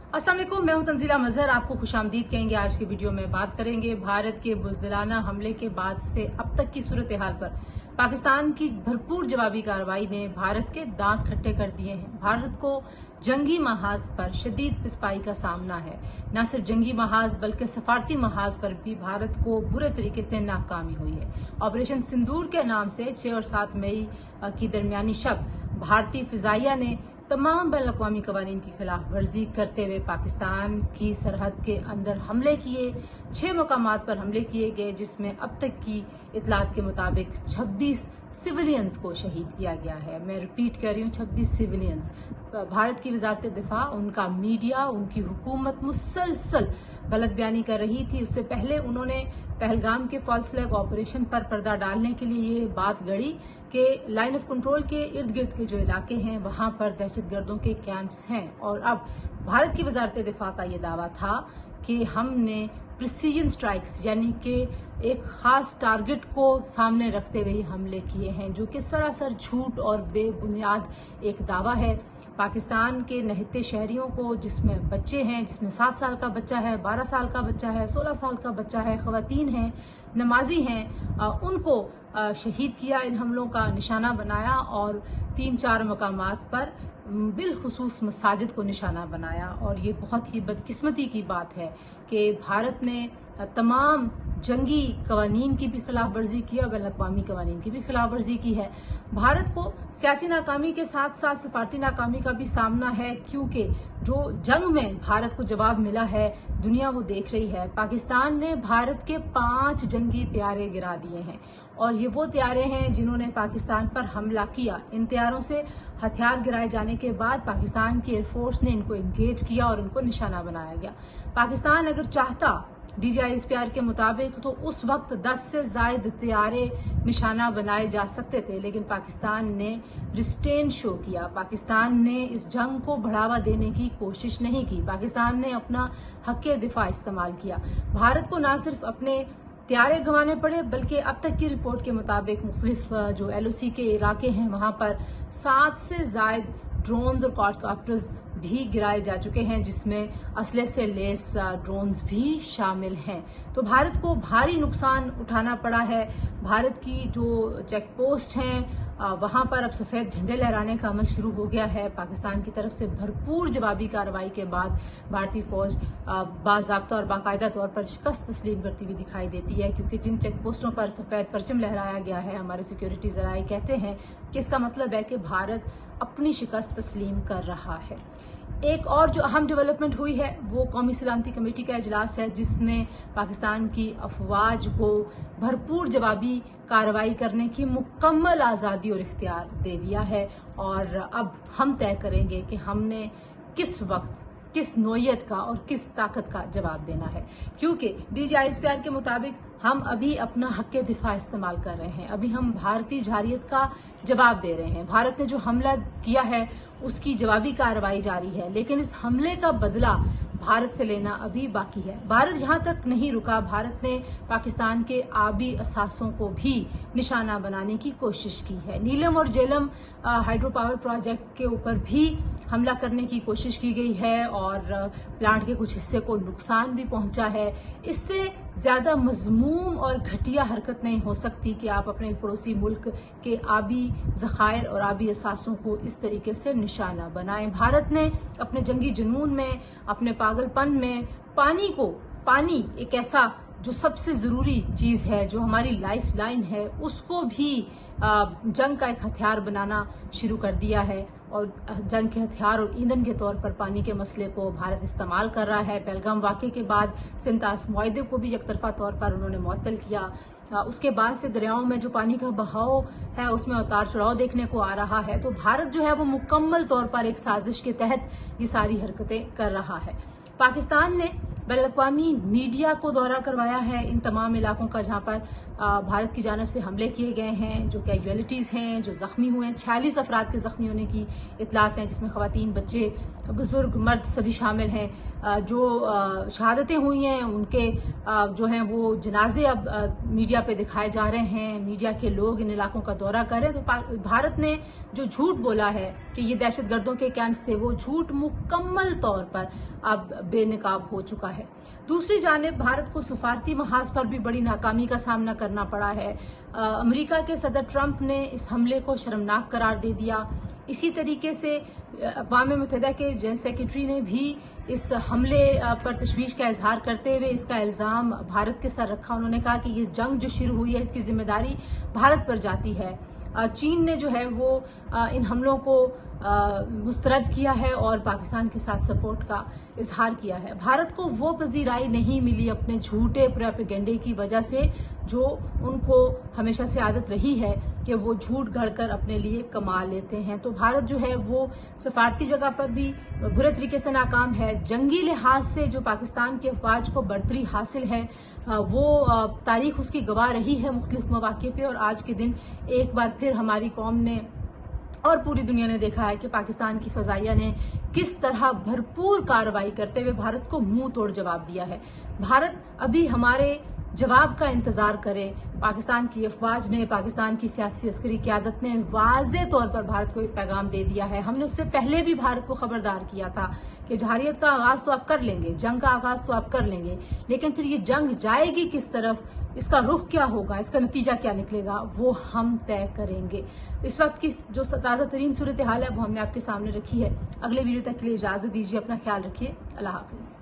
अस्सलाम वालेकुम, मैं हूं तंजीला मजहर। आपको खुशामदीद कहेंगे। आज की वीडियो में बात करेंगे भारत के बुज़दिलाना हमले के बाद से अब तक की सूरत हाल पर। पाकिस्तान की भरपूर जवाबी कार्रवाई ने भारत के दांत खट्टे कर दिए हैं। भारत को जंगी महाज पर शदीद पिसपाई का सामना है। न सिर्फ जंगी महाज बल्कि सफारती महाज पर भी भारत को बुरे तरीके से नाकामी हुई है। ऑपरेशन सिंदूर के नाम से 6 और 7 मई की दरमियानी शब भारतीय फिजाइया ने तमाम बैन अवी कवानीन की खिलाफ वर्जी करते हुए पाकिस्तान की सरहद के अंदर हमले किए। 6 मकामात पर हमले किए गए, जिसमें अब तक की इतलात के मुताबिक 26 सिविलियंस को शहीद किया गया है। मैं रिपीट कर रही हूँ, 26 सिविलियंस। भारत की वजारत दिफा, उनका मीडिया, उनकी हुकूमत मुसलसल गलत बयानी कर रही थी। उससे पहले उन्होंने पहलगाम के फॉल्स फ्लैग ऑपरेशन पर पर्दा डालने के लिए ये बात गढ़ी कि लाइन ऑफ कंट्रोल के इर्द गिर्द के जो इलाके हैं वहां पर दहशतगर्दों के कैंप्स हैं। और अब भारत की वजारत दिफा का ये दावा था कि हमने प्रिसीजन स्ट्राइक्स यानी कि एक खास टारगेट को सामने रखते हुए हमले किए हैं, जो कि सरासर झूठ और बेबुनियाद एक दावा है। पाकिस्तान के नहते शहरियों को, जिसमें बच्चे हैं, जिसमें 7 साल का बच्चा है, 12 साल का बच्चा है, 16 साल का बच्चा है, खवातीन हैं, नमाजी हैं, उनको शहीद किया, इन हमलों का निशाना बनाया और 3-4 मकामात पर बिलखुसूस मसाजिद को निशाना बनाया। और ये बहुत ही बदकिस्मती की बात है कि भारत ने तमाम जंगी कवानीन की भी खिलाफ वर्जी की और बैन अवी कवानीन की भी खिलाफ वर्जी की है। भारत को सियासी नाकामी के साथ साथ सफारती नाकामी का भी सामना है, क्योंकि जो जंग में भारत को जवाब मिला है दुनिया वो देख रही है। पाकिस्तान ने भारत के 5 जंगी तैयारे गिरा दिए हैं और ये वो तैयारे हैं जिन्होंने पाकिस्तान पर हमला किया। इन तैयारों से हथियार गिराए जाने के बाद पाकिस्तान की एयरफोर्स ने इनको इंगेज किया और इनको निशाना बनाया गया। पाकिस्तान अगर चाहता DGISPR के मुताबिक तो उस वक्त 10 से ज्यादा तैयारे निशाना बनाए जा सकते थे, लेकिन पाकिस्तान ने रिस्ट्रेन शो किया। पाकिस्तान ने इस जंग को बढ़ावा देने की कोशिश नहीं की। पाकिस्तान ने अपना हक़ दिफा इस्तेमाल किया। भारत को न सिर्फ अपने तैयारे गंवाने पड़े, बल्कि अब तक की रिपोर्ट के मुताबिक मुख्तलिफ जो LOC के इलाके हैं वहां पर 7 से ज्यादा ड्रोन्स और क्वाडकॉप्टर्स भी गिराए जा चुके हैं, जिसमें असले से लेस ड्रोन्स भी शामिल हैं। तो भारत को भारी नुकसान उठाना पड़ा है। भारत की जो चेक पोस्ट हैं वहां पर अब सफेद झंडे लहराने का अमल शुरू हो गया है। पाकिस्तान की तरफ से भरपूर जवाबी कार्रवाई के बाद भारतीय फौज बाज़ाब्ता और बाकायदा तौर पर शिकस्त तस्लीम करती हुई दिखाई देती है, क्योंकि जिन चेक पोस्टों पर सफेद परचम लहराया गया है, हमारे सिक्योरिटी जराए कहते हैं कि इसका मतलब है कि भारत अपनी शिकस्त तस्लीम कर रहा है। एक और जो अहम डेवलपमेंट हुई है वो कौमी सलामती कमेटी का इजलास है, जिसने पाकिस्तान की अफवाज को भरपूर जवाबी कार्रवाई करने की मुकम्मल आज़ादी और इख्तियार दे दिया है। और अब हम तय करेंगे कि हमने किस वक्त, किस नौयत का और किस ताकत का जवाब देना है, क्योंकि DGISPR के मुताबिक हम अभी अपना हक़ दिफा इस्तेमाल कर रहे हैं। अभी हम भारतीय जारियत का जवाब दे रहे हैं। भारत ने जो हमला किया है उसकी जवाबी कार्रवाई जारी है, लेकिन इस हमले का बदला भारत से लेना अभी बाकी है। भारत यहां तक नहीं रुका, भारत ने पाकिस्तान के आबी असासों को भी निशाना बनाने की कोशिश की है। नीलम और जेलम हाइड्रो पावर प्रोजेक्ट के ऊपर भी हमला करने की कोशिश की गई है और प्लांट के कुछ हिस्से को नुकसान भी पहुंचा है। इससे ज्यादा मजमूम और घटिया हरकत नहीं हो सकती कि आप अपने पड़ोसी मुल्क के आबी ज़खायर और आबी असासों को इस तरीके से निशाना बनाएं। भारत ने अपने जंगी जुनून में, अपने पागलपन में पानी एक ऐसा जो सबसे जरूरी चीज है, जो हमारी लाइफ लाइन है, उसको भी जंग का एक हथियार बनाना शुरू कर दिया है। और जंग के हथियार और ईंधन के तौर पर पानी के मसले को भारत इस्तेमाल कर रहा है। पहलगाम वाक़े के बाद सिंतास मुआहदे को भी एकतरफा तौर पर उन्होंने मुअत्तल किया। उसके बाद से दरियाओं में जो पानी का बहाव है उसमें उतार चढ़ाव देखने को आ रहा है। तो भारत जो है वो मुकम्मल तौर पर एक साजिश के तहत ये सारी हरकतें कर रहा है। पाकिस्तान ने बैनुल-अक़वामी मीडिया को दौरा करवाया है इन तमाम इलाकों का जहां पर भारत की जानब से हमले किए गए हैं, जो कैजुअलिटीज़ हैं, जो ज़ख्मी हुए हैं। 46 अफराद के ज़ख्मी होने की इतलात हैं, जिसमें ख़वातीन, बच्चे, बुजुर्ग, मर्द सभी शामिल हैं। जो शहादतें हुई हैं उनके जो हैं वो जनाजे अब मीडिया पे दिखाए जा रहे हैं। मीडिया के लोग इन इलाकों का दौरा कर रहे हैं। तो भारत ने जो झूठ बोला है कि ये दहशतगर्दों के कैंप्स थे, वो झूठ मुकम्मल तौर पर अब बेनकाब हो चुका है। दूसरी जानिब भारत को सफारती महाज पर भी बड़ी नाकामी का सामना करना पड़ा है। अमेरिका के सदर ट्रंप ने इस हमले को शर्मनाक करार दे दिया। इसी तरीके से अक़वाम मुत्तहिदा के जनरल सेक्रेटरी ने भी इस हमले पर तशवीश का इजहार करते हुए इसका इल्ज़ाम भारत के सर रखा। उन्होंने कहा कि ये जंग जो शुरू हुई है इसकी जिम्मेदारी भारत पर जाती है। चीन ने जो है वो इन हमलों को मुस्तरद किया है और पाकिस्तान के साथ सपोर्ट का इजहार किया है। भारत को वो पजीराई नहीं मिली अपने झूठे प्रोपेगेंडे की वजह से, जो उनको हमेशा से आदत रही है कि वो झूठ गढ़कर अपने लिए कमा लेते हैं। तो भारत जो है वो सफारती जगह पर भी बुरे तरीके से नाकाम है। जंगी लिहाज से जो पाकिस्तान की अफवाज को बढ़तरी हासिल है, वो तारीख उसकी गवाह रही है मुख्तलिफ मौके पे। और आज के दिन एक बार फिर हमारी कौम ने और पूरी दुनिया ने देखा है कि पाकिस्तान की फजाइया ने किस तरह भरपूर कार्रवाई करते हुए भारत को मुंह तोड़ जवाब दिया है। भारत अभी हमारे जवाब का इंतजार करे। पाकिस्तान की अफवाज ने, पाकिस्तान की सियासी अस्करी क़यादत ने वाज़े तौर पर भारत को एक पैगाम दे दिया है। हमने उससे पहले भी भारत को खबरदार किया था कि जहारियत का आगाज तो आप कर लेंगे, जंग का आगाज तो आप कर लेंगे, लेकिन फिर ये जंग जाएगी किस तरफ, इसका रुख क्या होगा, इसका नतीजा क्या निकलेगा, वो हम तय करेंगे। इस वक्त की जो ताज़ा तरीन सूरत हाल है वो हमने आपके सामने रखी है। अगले वीडियो तक के लिए इजाजत दीजिए। अपना ख्याल रखिए। अल्लाह हाफिज।